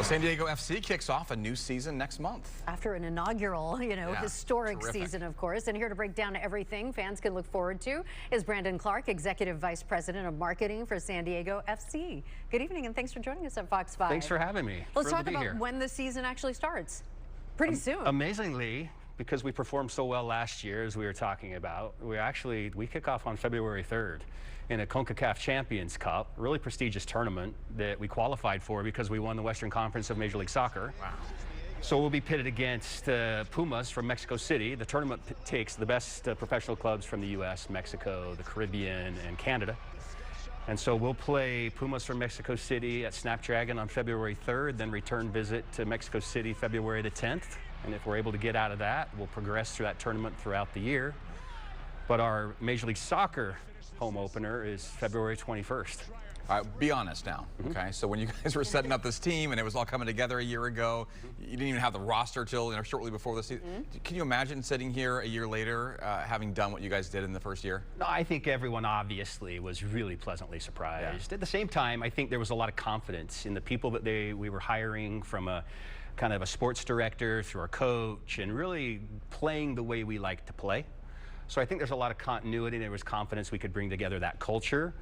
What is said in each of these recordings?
San Diego FC kicks off a new season next month. After an inaugural, historic season, of course. And here to break down everything fans can look forward to is Brandon Clark, Executive Vice President of Marketing for San Diego FC. Good evening, and thanks for joining us at Fox 5. Thanks for having me. Let's talk about when the season actually starts. Pretty soon. Amazingly, because we performed so well last year, as we were talking about, we kick off on February 3rd in a CONCACAF Champions Cup, a really prestigious tournament that we qualified for because we won the Western Conference of Major League Soccer. Wow. So we'll be pitted against Pumas from Mexico City. The tournament takes the best professional clubs from the U.S., Mexico, the Caribbean, and Canada. And so we'll play Pumas from Mexico City at Snapdragon on February 3rd, then return visit to Mexico City February the 10th. And if we're able to get out of that, we'll progress through that tournament throughout the year. But our Major League Soccer home opener is February 21st. All right, be honest now, okay? So when you guys were setting up this team and it was all coming together a year ago, you didn't even have the roster till shortly before the season. Can you imagine sitting here a year later, having done what you guys did in the first year? No, I think everyone obviously was really pleasantly surprised. At the same time, I think there was a lot of confidence in the people that we were hiring, from a kind of a sports director through our coach, and really playing the way we like to play. So I think there's a lot of continuity, and there was confidence we could bring together that culture.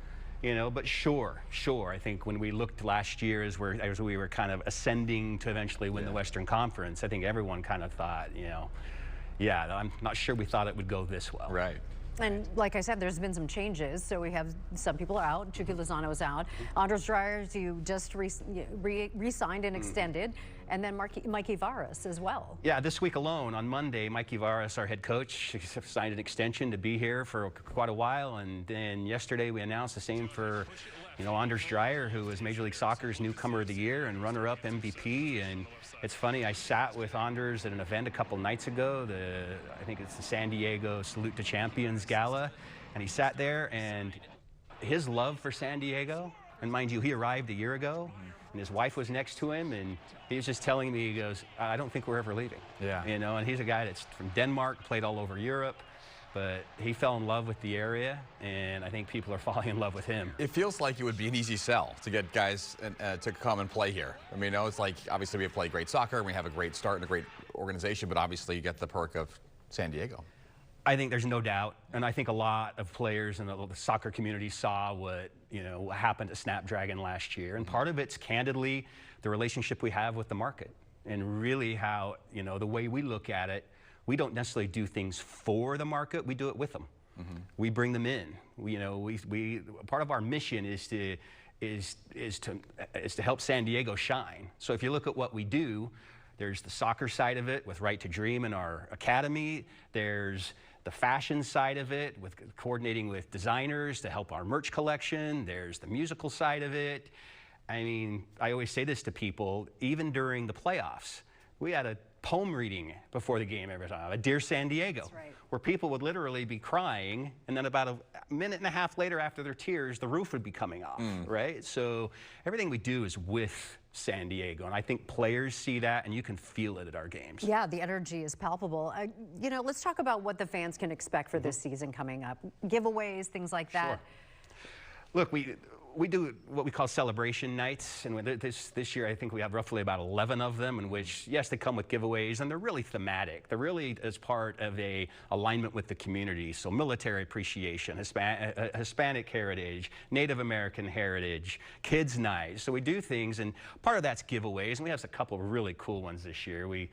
But sure, I think when we looked last year as we were kind of ascending to eventually win the Western Conference, I think everyone kind of thought, I'm not sure we thought it would go this well. Right. And like I said, there's been some changes. So we have some people are out. Chucky Lozano is out. Andres Dreyer, you just re-signed and extended. And then Mikey Varas as well. Yeah, this week alone, on Monday, Mikey Varas, our head coach, signed an extension to be here for quite a while. And then yesterday we announced the same for Andres Dreyer, who is Major League Soccer's newcomer of the year and runner-up MVP. And it's funny, I sat with Andres at an event a couple nights ago, I think it's the San Diego Salute to Champions Gala, and he sat there, and his love for San Diego, and mind you, he arrived a year ago, and his wife was next to him, and he was just telling me, he goes, I don't think we're ever leaving. Yeah. And he's a guy that's from Denmark, played all over Europe, but he fell in love with the area, and I think people are falling in love with him. It feels like it would be an easy sell to get guys to come and play here. I mean, it's like, obviously we play great soccer, and we have a great start and a great organization, but obviously you get the perk of San Diego. I think there's no doubt, and I think a lot of players in the soccer community saw what happened at Snapdragon last year, and part of it's candidly the relationship we have with the market, and really how the way we look at it. We don't necessarily do things for the market; we do it with them. We bring them in. We part of our mission is to help San Diego shine. So if you look at what we do, there's the soccer side of it with Right to Dream in our academy. There's the fashion side of it with coordinating with designers to help our merch collection. There's the musical side of it. I mean, I always say this to people, even during the playoffs, we had a poem reading before the game every time, a Dear San Diego, where people would literally be crying, and then about a minute and a half later after their tears, the roof would be coming off, right? So everything we do is with San Diego, and I think players see that, and you can feel it at our games. Yeah, the energy is palpable. Let's talk about what the fans can expect for this season coming up. Giveaways, things like that. Sure. Look, we do what we call celebration nights, and this year I think we have roughly about 11 of them, in which, yes, they come with giveaways, and they're really thematic. They're really as part of a alignment with the community. So military appreciation, Hispanic heritage, Native American heritage, kids night. So we do things, and part of that's giveaways, and we have a couple of really cool ones this year. We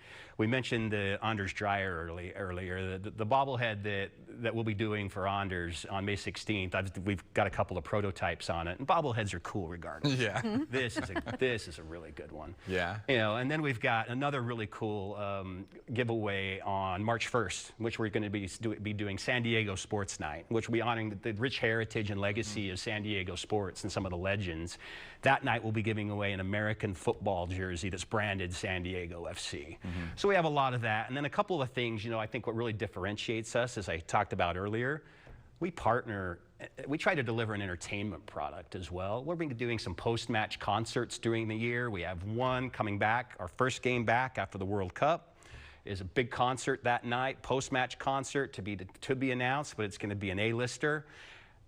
mentioned the Andres Dreyer earlier, the bobblehead that we'll be doing for Anders on May 16th. We've got a couple of prototypes on it, and bobbleheads are cool regardless. Yeah. This is a really good one. Yeah. And then we've got another really cool giveaway on March 1st, which we're going to be doing San Diego Sports Night, which will be honoring the rich heritage and legacy of San Diego sports and some of the legends. That night we'll be giving away an American football jersey that's branded San Diego FC. So we have a lot of that, and then a couple of things. I think what really differentiates us, as I talked about earlier, we try to deliver an entertainment product as well. We're going to be doing some post-match concerts during the year. We have one coming back, our first game back after the World Cup is a big concert that night, post-match concert to be announced, but it's going to be an A-lister.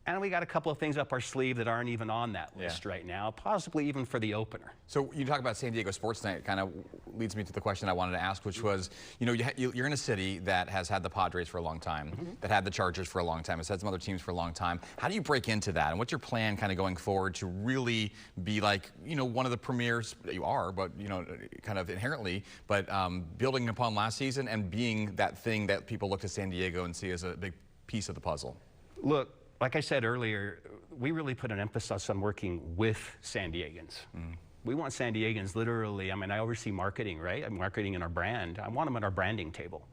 And we got a couple of things up our sleeve that aren't even on that list right now, possibly even for the opener. So you talk about San Diego Sports Night, it kind of leads me to the question I wanted to ask, which was, you know, you're in a city that has had the Padres for a long time, that had the Chargers for a long time, has had some other teams for a long time. How do you break into that? And what's your plan kind of going forward to really be like, you know, one of the premiers, you are, but, you know, kind of inherently, but building upon last season and being that thing that people look to San Diego and see as a big piece of the puzzle? Look, like I said earlier, we really put an emphasis on working with San Diegans. We want San Diegans literally, I mean, I oversee marketing, right? I'm marketing in our brand. I want them at our branding table.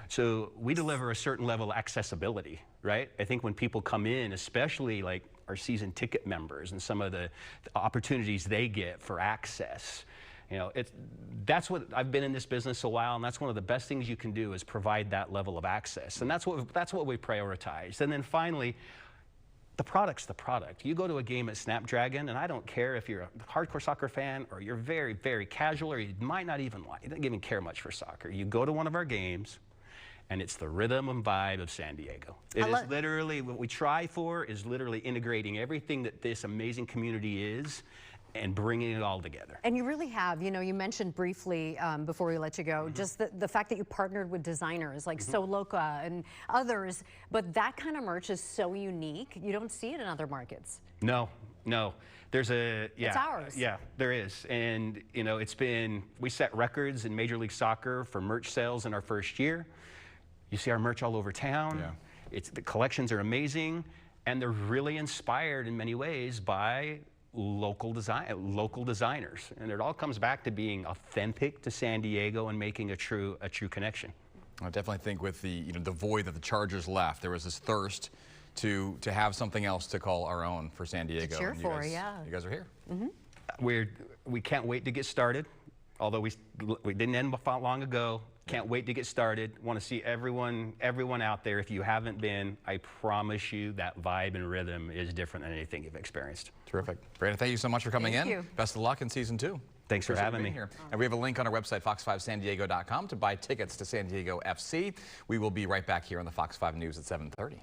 So we deliver a certain level of accessibility, right? I think when people come in, especially like our season ticket members and some of the opportunities they get for access, you know, that's what I've been in this business a while, and that's one of the best things you can do is provide that level of access, and that's what we prioritize. And then finally, the product's the product. You go to a game at Snapdragon, and I don't care if you're a hardcore soccer fan or you're very, very casual, or you might not even like, you don't even care much for soccer. You go to one of our games, and it's the rhythm and vibe of San Diego. It is literally, what we try for is literally integrating everything that this amazing community is and bringing it all together. And you really have, you know, you mentioned briefly before we let you go, just the fact that you partnered with designers like Soloka and others, but that kind of merch is so unique. You don't see it in other markets. No. There's it's ours. Yeah, there is. And, you know, we set records in Major League Soccer for merch sales in our first year. You see our merch all over town. Yeah. The collections are amazing, and they're really inspired in many ways by local designers, and it all comes back to being authentic to San Diego and making a true connection. I definitely think with the the void that the Chargers left, there was this thirst to have something else to call our own for San Diego. To cheer for, yeah. You guys are here. We can't wait to get started. Although we didn't end long ago. Can't wait to get started. Want to see everyone out there. If you haven't been, I promise you that vibe and rhythm is different than anything you've experienced. Terrific. Brandon, thank you so much for coming in. Thank you. Best of luck in season 2. Thanks for having me. Here. And we have a link on our website, fox5sandiego.com, to buy tickets to San Diego FC. We will be right back here on the Fox 5 News at 7:30.